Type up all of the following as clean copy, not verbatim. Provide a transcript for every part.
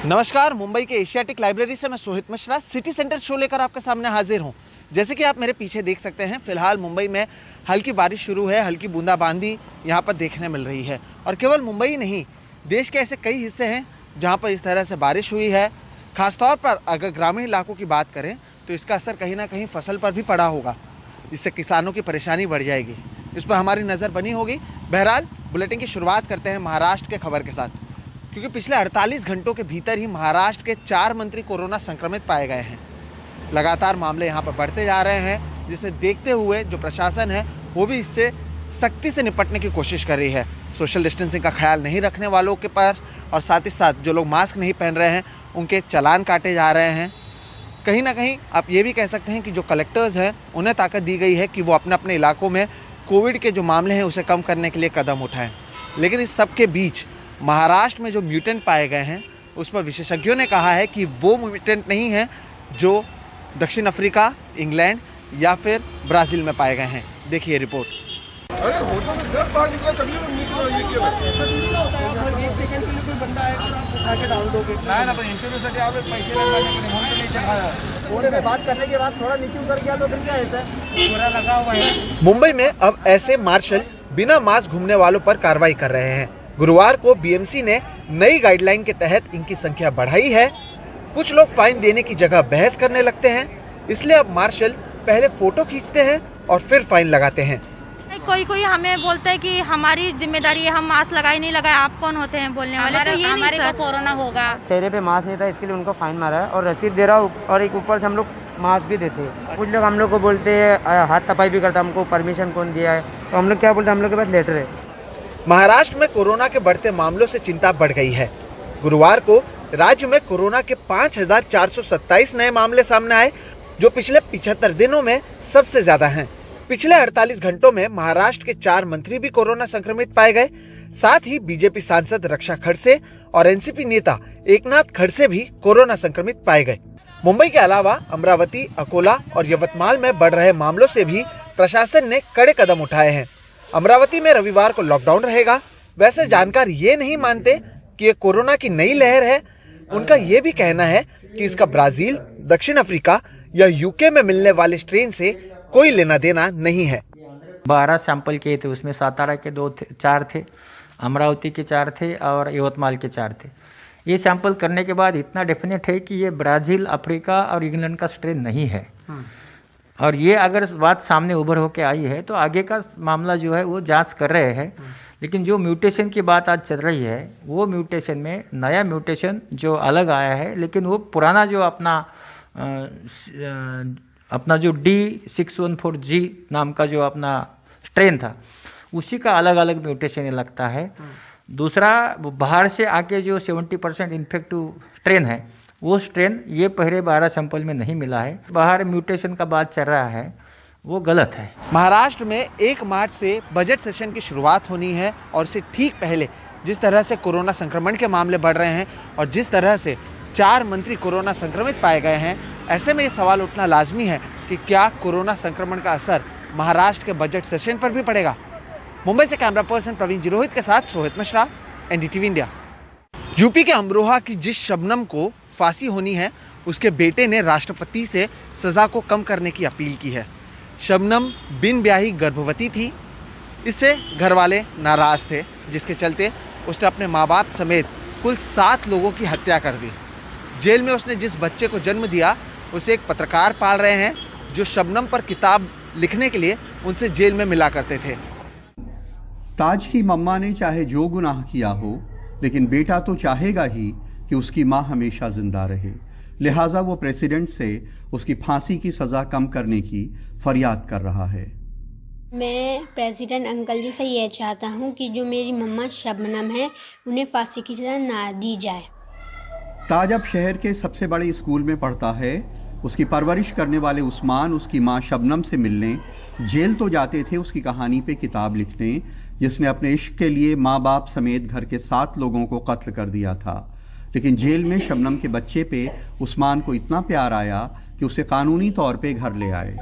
नमस्कार, मुंबई के Asiatic library से मैं Sohit Mishra city centre show लेकर आपके सामने हाजिर हूं। जैसे कि आप मेरे पीछे देख सकते हैं, फिलहाल मुंबई में हल्की बारिश शुरू है, हल्की बूंदाबांदी यहां पर देखने मिल रही है। और केवल मुंबई ही नहीं, देश के ऐसे कई हिस्से हैं जहां पर इस तरह से बारिश हुई है। खासतौर पर अगर ग्रामीण इलाकों की बात करें तो इसका असर कहीं ना कहीं फसल पर भी पड़ा होगा, जिससे किसानों की परेशानी बढ़ जाएगी। इस पर हमारी नज़र बनी होगी। बहरहाल, बुलेटिन की शुरुआत करते हैं महाराष्ट्र के खबर के साथ, क्योंकि पिछले 48 घंटों के भीतर ही महाराष्ट्र के 4 मंत्री कोरोना संक्रमित पाए गए हैं। लगातार मामले यहां पर बढ़ते जा रहे हैं, जिसे देखते हुए जो प्रशासन है वो भी इससे सख्ती से निपटने की कोशिश कर रही है। सोशल डिस्टेंसिंग का ख्याल नहीं रखने वालों के पास और साथ ही साथ जो लोग मास्क नहीं पहन रहे हैं उनके चालान काटे जा रहे हैं। कहीं ना कहीं आप ये भी कह सकते हैं कि जो कलेक्टर्स हैं उन्हें ताकत दी गई है कि वो अपने अपने इलाकों में कोविड के जो मामले हैं उसे कम करने के लिए कदम उठाएं। लेकिन इस सब के बीच महाराष्ट्र में जो म्यूटेंट पाए गए हैं उस पर विशेषज्ञों ने कहा है कि वो म्यूटेंट नहीं है जो दक्षिण अफ्रीका, इंग्लैंड या फिर ब्राज़ील में पाए गए हैं। देखिए रिपोर्ट। अरे होटल में जब बाहर निकला तभी वो निकला, ये क्या है? ऐसा नहीं होता है, आप 1 सेकंड के लिए कोई बंदा आएगा आप उठा के डाल दोगे। ना पण इंटरव्यूसाठी आप पैसे लगाने के लिए फोन नहीं चढ़ाया। फोन पे बात करने के बाद थोड़ा नीचे उतर गया तो फिर क्या है? पूरा लगा हुआ है। मुंबई में अब ऐसे मार्शल बिना मास्क घूमने वालों पर कार्रवाई कर रहे हैं। गुरुवार को बीएमसी ने नई गाइडलाइन के तहत इनकी संख्या बढ़ाई है। कुछ लोग फाइन देने की जगह बहस करने लगते हैं, इसलिए अब मार्शल पहले फोटो खींचते हैं और फिर फाइन लगाते हैं। कोई हमें बोलता है कि हमारी जिम्मेदारी है, हम मास्क लगाए नहीं लगाए, आप कौन होते हैं बोलने वाले? तो ये नहीं सर, कोरोना होगा। चेहरे पे मास्क नहीं था, इसके लिए उनको फाइन मारा है और रसीद दे रहा हूँ और एक ऊपर से हम लोग मास्क भी देते हैं। कुछ लोग हम लोग को बोलते हैं हाथ तपाई भी करता, हमको परमिशन कौन दिया है? तो हम लोग क्या बोलते हैं, हम लोग के पास लेटर है। महाराष्ट्र में कोरोना के बढ़ते मामलों से चिंता बढ़ गई है। गुरुवार को राज्य में कोरोना के 5,427 नए मामले सामने आए, जो पिछले 75 दिनों में सबसे ज्यादा हैं। पिछले 48 घंटों में महाराष्ट्र के 4 मंत्री भी कोरोना संक्रमित पाए गए। साथ ही बीजेपी सांसद रक्षा खड़से और एनसीपी नेता एकनाथ खड़से भी कोरोना संक्रमित पाए गए। मुंबई के अलावा अमरावती, अकोला और यवतमाल में बढ़ रहे मामलों से भी प्रशासन ने कड़े कदम उठाए हैं। अमरावती में रविवार को लॉकडाउन रहेगा। वैसे जानकार ये नहीं मानते कि ये कोरोना की नई लहर है। उनका ये भी कहना है कि इसका ब्राजील, दक्षिण अफ्रीका या यूके में मिलने वाले स्ट्रेन से कोई लेना देना नहीं है। 12 सैंपल किए थे, उसमें सातारा के 4 थे, अमरावती के 4 थे और यवतमाल के 4 थे। ये सैंपल करने के बाद इतना डेफिनेट है कि ये ब्राजील, अफ्रीका और इंग्लैंड का स्ट्रेन नहीं है। और ये अगर बात सामने उभर होके आई है तो आगे का मामला जो है वो जांच कर रहे हैं। लेकिन जो म्यूटेशन की बात आज चल रही है, वो म्यूटेशन में नया म्यूटेशन जो अलग आया है, लेकिन वो पुराना जो अपना जो D614G नाम का जो अपना स्ट्रेन था, उसी का अलग अलग म्यूटेशन लगता है। दूसरा, बाहर से आके जो 70% इन्फेक्टिव स्ट्रेन है, वो स्ट्रेन ये पहले 12 सैंपल में नहीं मिला है। बाहर म्यूटेशन का बात चल रहा है, वो गलत है। महाराष्ट्र में 1 मार्च से बजट सेशन की शुरुआत होनी है और इससे ठीक पहले जिस तरह से कोरोना संक्रमण के मामले बढ़ रहे हैं और जिस तरह से 4 मंत्री कोरोना संक्रमित पाए गए हैं, ऐसे में ये सवाल उठना लाजमी है कि क्या कोरोना संक्रमण का असर महाराष्ट्र के बजट सेशन पर भी पड़ेगा। मुंबई से कैमरा पर्सन प्रवीण जिरोहित के साथ Sohit Mishra, NDTV India. UP के अमरोहा की जिस शबनम को फांसी होनी है, उसके बेटे ने राष्ट्रपति से सजा को कम करने की अपील की है। शबनम बिन ब्याही गर्भवती थी। इससे घर वाले नाराज थे, जिसके चलते उसने अपने माँ बाप समेत कुल 7 लोगों की हत्या कर दी। जेल में उसने जिस बच्चे को जन्म दिया, उसे एक पत्रकार पाल रहे हैं जो शबनम पर किताब लिखने के लिए उनसे जेल में मिला करते थे। ताज की मम्मा ने चाहे जो गुनाह किया हो, लेकिन बेटा तो चाहेगा ही कि उसकी मां हमेशा जिंदा रहे। लिहाजा वो प्रेसिडेंट से उसकी फांसी की सजा कम करने की फरियाद कर रहा है। मैं प्रेसिडेंट अंकल जी से ये चाहता हूँ कि जो मेरी मम्मा शबनम है, उन्हें फांसी की सजा ना दी जाए। ताज अब शहर के सबसे बड़े स्कूल में पढ़ता है। उसकी परवरिश करने वाले उस्मान उसकी मां शबनम से मिलने जेल तो जाते थे, उसकी कहानी पे किताब लिखने, जिसने अपने इश्क के लिए माँ बाप समेत घर के 7 लोगों को कत्ल कर दिया था। लेकिन जेल में शबनम के बच्चे पे उस्मान को इतना प्यार आया कि उसे कानूनी तौर पे घर ले आए।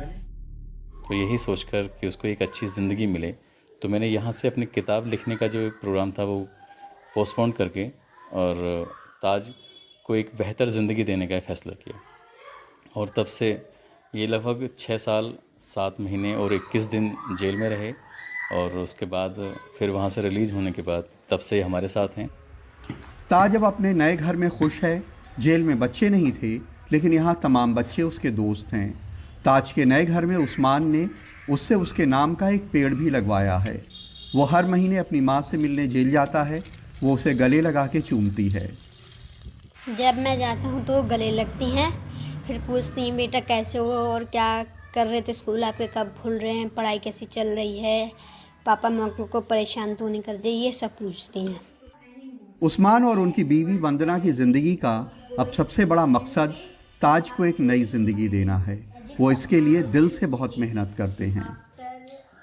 तो यही सोचकर कि उसको एक अच्छी ज़िंदगी मिले, तो मैंने यहाँ से अपनी किताब लिखने का जो प्रोग्राम था वो पोस्टपोन करके और ताज को एक बेहतर ज़िंदगी देने का फैसला किया। और तब से ये लगभग 6 साल 7 महीने और 21 दिन जेल में रहे, और उसके बाद फिर वहाँ से रिलीज़ होने के बाद तब से हमारे साथ हैं। ताज अब अपने नए घर में खुश है। जेल में बच्चे नहीं थे, लेकिन यहाँ तमाम बच्चे उसके दोस्त हैं। ताज के नए घर में उस्मान ने उससे उसके नाम का एक पेड़ भी लगवाया है। वो हर महीने अपनी माँ से मिलने जेल जाता है। वो उसे गले लगा के चूमती है। जब मैं जाता हूँ तो गले लगती हैं, फिर पूछती हैं बेटा कैसे हो और क्या कर रहे थे स्कूल, आपके कब खुल रहे हैं, पढ़ाई कैसी चल रही है, पापा मम्मी को परेशान तो नहीं करते, ये सब पूछती हैं। उस्मान और उनकी बीवी वंदना की ज़िंदगी का अब सबसे बड़ा मकसद ताज को एक नई ज़िंदगी देना है। वो इसके लिए दिल से बहुत मेहनत करते हैं।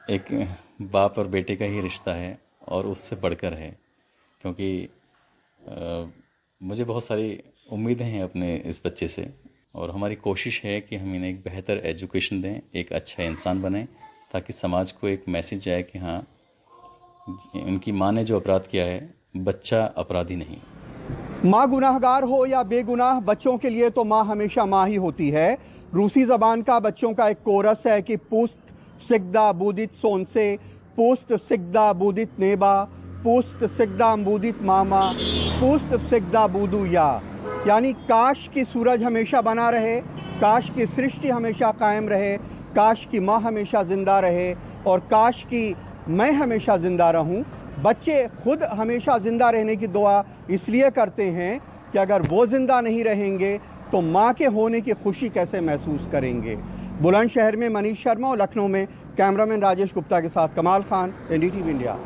एक बाप और बेटे का ही रिश्ता है और उससे बढ़कर है, क्योंकि मुझे बहुत सारी उम्मीदें हैं अपने इस बच्चे से, और हमारी कोशिश है कि हम इन्हें एक बेहतर एजुकेशन दें, एक अच्छा इंसान बनें, ताकि समाज को एक मैसेज जाए कि हाँ, उनकी माँ ने जो अपराध किया है, बच्चा अपराधी नहीं। माँ गुनाहगार हो या बेगुनाह, बच्चों के लिए तो माँ हमेशा माँ ही होती है। रूसी जबान का बच्चों का एक कोरस है कि पुस्त सिगदा बूदित सोनसे, पुस्त सिगदा बूदित नेबा, पुस्त सिगदा बूदित मामा, पुस्त सिगदा बूदू यानी काश की सूरज हमेशा बना रहे, काश की सृष्टि हमेशा कायम रहे, काश की माँ हमेशा जिंदा रहे, और काश की मैं हमेशा जिंदा रहूं। बच्चे खुद हमेशा जिंदा रहने की दुआ इसलिए करते हैं कि अगर वो जिंदा नहीं रहेंगे तो माँ के होने की खुशी कैसे महसूस करेंगे। बुलंदशहर में मनीष शर्मा और लखनऊ में कैमरामैन राजेश गुप्ता के साथ कमाल खान, NDTV इंडिया।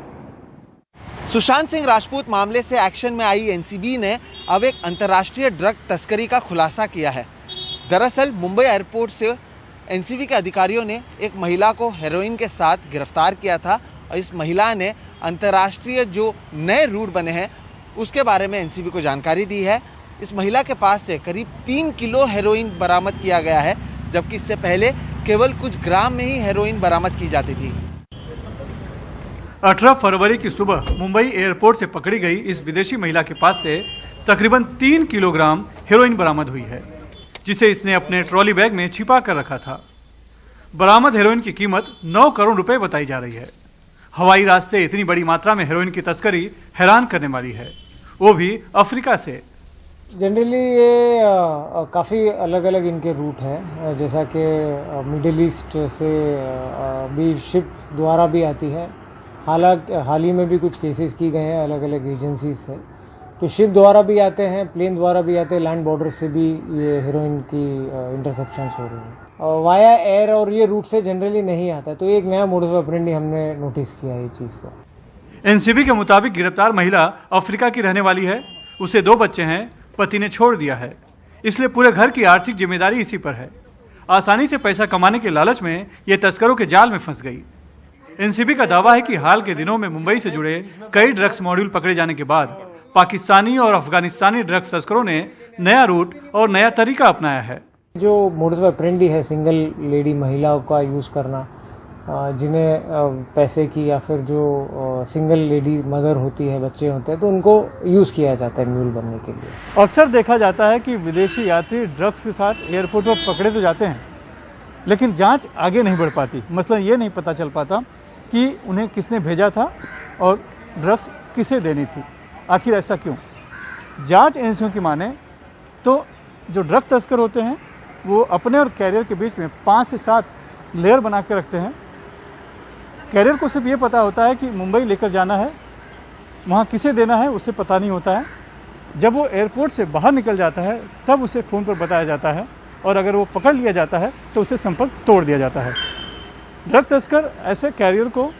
सुशांत सिंह राजपूत मामले से एक्शन में आई एनसीबी ने अब एक अंतर्राष्ट्रीय ड्रग तस्करी का खुलासा किया है। दरअसल मुंबई एयरपोर्ट से एनसीबी के अधिकारियों ने एक महिला को हेरोइन के साथ गिरफ्तार किया था, और इस महिला ने अंतर्राष्ट्रीय जो नए रूट बने हैं उसके बारे में एनसीबी को जानकारी दी है। इस महिला के पास से करीब 3 किलो हेरोइन बरामद किया गया है, जबकि इससे पहले केवल कुछ ग्राम में ही हेरोइन बरामद की जाती थी। 18 फरवरी की सुबह मुंबई एयरपोर्ट से पकड़ी गई इस विदेशी महिला के पास से तकरीबन 3 किलोग्राम हेरोइन बरामद हुई है, जिसे इसने अपने ट्रॉली बैग में छिपा कर रखा था। बरामद हेरोइन की कीमत 9 करोड़ रुपए बताई जा रही है। हवाई रास्ते इतनी बड़ी मात्रा में हेरोइन की तस्करी हैरान करने वाली है, वो भी अफ्रीका से। जनरली ये काफ़ी अलग अलग इनके रूट हैं, जैसा कि मिडिल ईस्ट से भी शिप द्वारा भी आती है। हाल ही में भी कुछ केसेस की गए हैं अलग अलग एजेंसी से, तो शिप द्वारा भी आते हैं, प्लेन द्वारा भी आते हैं, लैंड बॉर्डर से भी ये हेरोइन की इंटरसेप्शंस हो रही हैं। वाया एयर और ये रूट से जनरली नहीं आता, तो एक नया मोडस ऑपरेंडी हमने नोटिस किया ये चीज़ को। एनसीबी के मुताबिक गिरफ्तार महिला अफ्रीका की रहने वाली है। उसे 2 बच्चे हैं, पति ने छोड़ दिया है, इसलिए पूरे घर की आर्थिक जिम्मेदारी इसी पर है। आसानी से पैसा कमाने के लालच में ये तस्करों के जाल में फंस गई। एनसीबी का दावा है कि हाल के दिनों में मुंबई से जुड़े कई ड्रग्स मॉड्यूल पकड़े जाने के बाद पाकिस्तानी और अफगानिस्तानी ड्रग्स तस्करों ने नया रूट और नया तरीका अपनाया है। जो मोडस ऑपरेंडी है सिंगल लेडी महिलाओं का यूज़ करना, जिन्हें पैसे की या फिर जो सिंगल लेडी मदर होती है, बच्चे होते हैं, तो उनको यूज़ किया जाता है म्यूल बनने के लिए। अक्सर देखा जाता है कि विदेशी यात्री ड्रग्स के साथ एयरपोर्ट पर पकड़े तो जाते हैं, लेकिन जांच आगे नहीं बढ़ पाती। मसलन ये नहीं पता चल पाता कि उन्हें किसने भेजा था और ड्रग्स किसे देनी थी। आखिर ऐसा क्यों? जांच एजेंसियों की माने तो जो ड्रग्स तस्कर होते हैं वो अपने और कैरियर के बीच में 5 से 7 लेयर बना के रखते हैं। कैरियर को सिर्फ ये पता होता है कि मुंबई लेकर जाना है, वहाँ किसे देना है उसे पता नहीं होता है। जब वो एयरपोर्ट से बाहर निकल जाता है तब उसे फ़ोन पर बताया जाता है, और अगर वो पकड़ लिया जाता है तो उसे संपर्क तोड़ दिया जाता है। ड्रग तस्कर ऐसे कैरियर को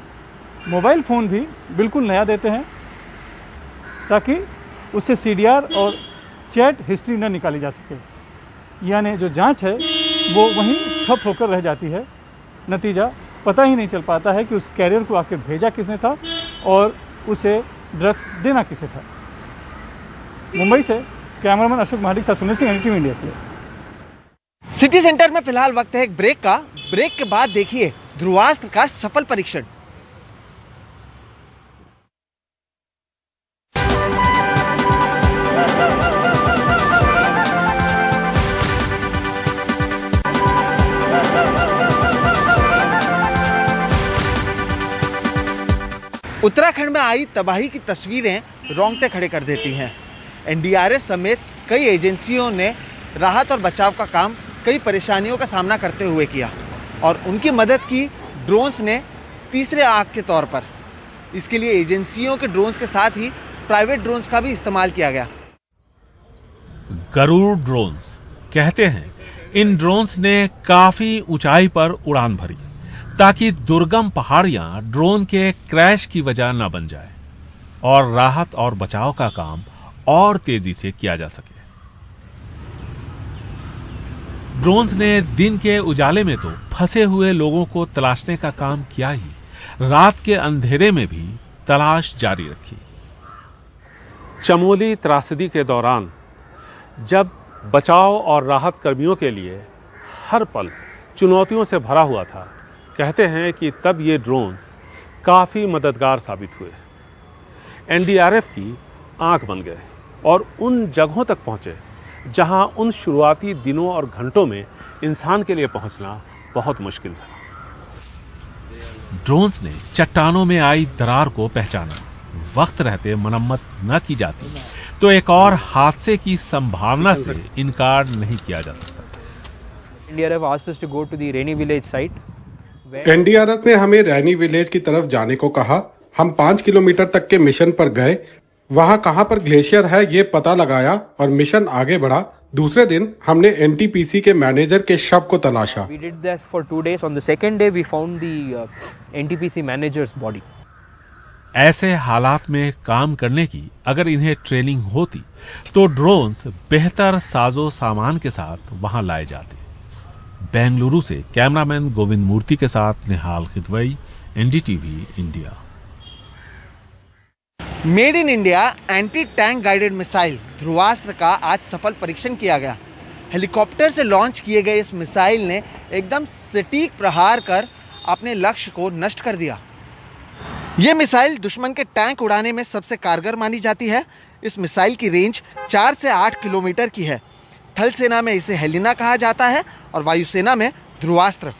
मोबाइल फ़ोन भी बिल्कुल नया देते हैं, ताकि उससे CDR और चैट हिस्ट्री न निकाली जा सके। यानी जो जांच है वो वहीं ठप होकर रह जाती है। नतीजा पता ही नहीं चल पाता है कि उस कैरियर को आखिर भेजा किसने था और उसे ड्रग्स देना किसे था। मुंबई से कैमरामैन अशोक महाडिक के साथ सुनील सिंह, NDTV इंडिया के लिए। सिटी सेंटर में फिलहाल वक्त है एक ब्रेक का। ब्रेक के बाद देखिए ध्रुवास्त्र का सफल परीक्षण। उत्तराखंड में आई तबाही की तस्वीरें रोंगटे खड़े कर देती हैं। एनडीआरएफ समेत कई एजेंसियों ने राहत और बचाव का काम कई परेशानियों का सामना करते हुए किया और उनकी मदद की ड्रोन्स ने तीसरे आंख के तौर पर। इसके लिए एजेंसियों के ड्रोन्स के साथ ही प्राइवेट ड्रोन्स का भी इस्तेमाल किया गया। गरुड़ ड्रोन्स कहते हैं इन ड्रोन्स ने काफी ऊंचाई पर उड़ान भरी ताकि दुर्गम पहाड़ियां ड्रोन के क्रैश की वजह न बन जाए और राहत और बचाव का काम और तेजी से किया जा सके। ड्रोन्स ने दिन के उजाले में तो फंसे हुए लोगों को तलाशने का काम किया ही, रात के अंधेरे में भी तलाश जारी रखी। चमोली त्रासदी के दौरान जब बचाव और राहत कर्मियों के लिए हर पल चुनौतियों से भरा हुआ था, कहते हैं कि तब ये ड्रोन्स काफी मददगार साबित हुए। एनडीआरएफ की आंख बन गए और उन जगहों तक पहुंचे जहां उन शुरुआती दिनों और घंटों में इंसान के लिए पहुंचना बहुत मुश्किल था। ड्रोन्स ने चट्टानों में आई दरार को पहचाना। वक्त रहते मरम्मत न की जाती तो एक और हादसे की संभावना से इनकार नहीं किया जा सकता। एनडीआरएफ ने हमें रैनी विलेज की तरफ जाने को कहा। हम 5 किलोमीटर तक के मिशन पर गए। वहां कहां पर ग्लेशियर है ये पता लगाया और मिशन आगे बढ़ा। दूसरे दिन हमने एनटीपीसी के मैनेजर के शव को तलाशा। We did that for 2 days. On the second day, we found the NTPC manager's body. ऐसे हालात में काम करने की अगर इन्हें ट्रेनिंग होती तो ड्रोन्स बेहतर साजो सामान के साथ वहां लाए जाते। बेंगलुरु से कैमरामैन गोविंद मूर्ति के साथ Nihal Kidwai, NDTV India. Made in India anti tank guided missile Dhruvastra का आज सफल परीक्षण किया गया। हेलीकॉप्टर से लॉन्च किए गए इस मिसाइल ने एकदम सटीक प्रहार कर अपने लक्ष्य को नष्ट कर दिया। यह मिसाइल दुश्मन के टैंक उड़ाने में सबसे कारगर मानी जाती है। इस मिसाइल की रेंज 4 से 8 किलोमीटर की है। थल सेना में इसे हेलिना कहा जाता है और वायुसेना में ध्रुवास्त्र।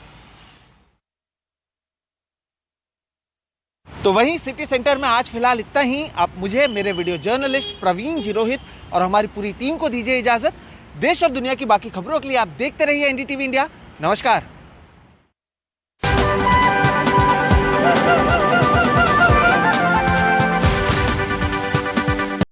तो वहीं सिटी सेंटर में आज फिलहाल इतना ही। आप मुझे, मेरे वीडियो जर्नलिस्ट प्रवीण जी रोहित और हमारी पूरी टीम को दीजिए इजाजत। देश और दुनिया की बाकी खबरों के लिए आप देखते रहिए एनडीटीवी इंडिया। नमस्कार।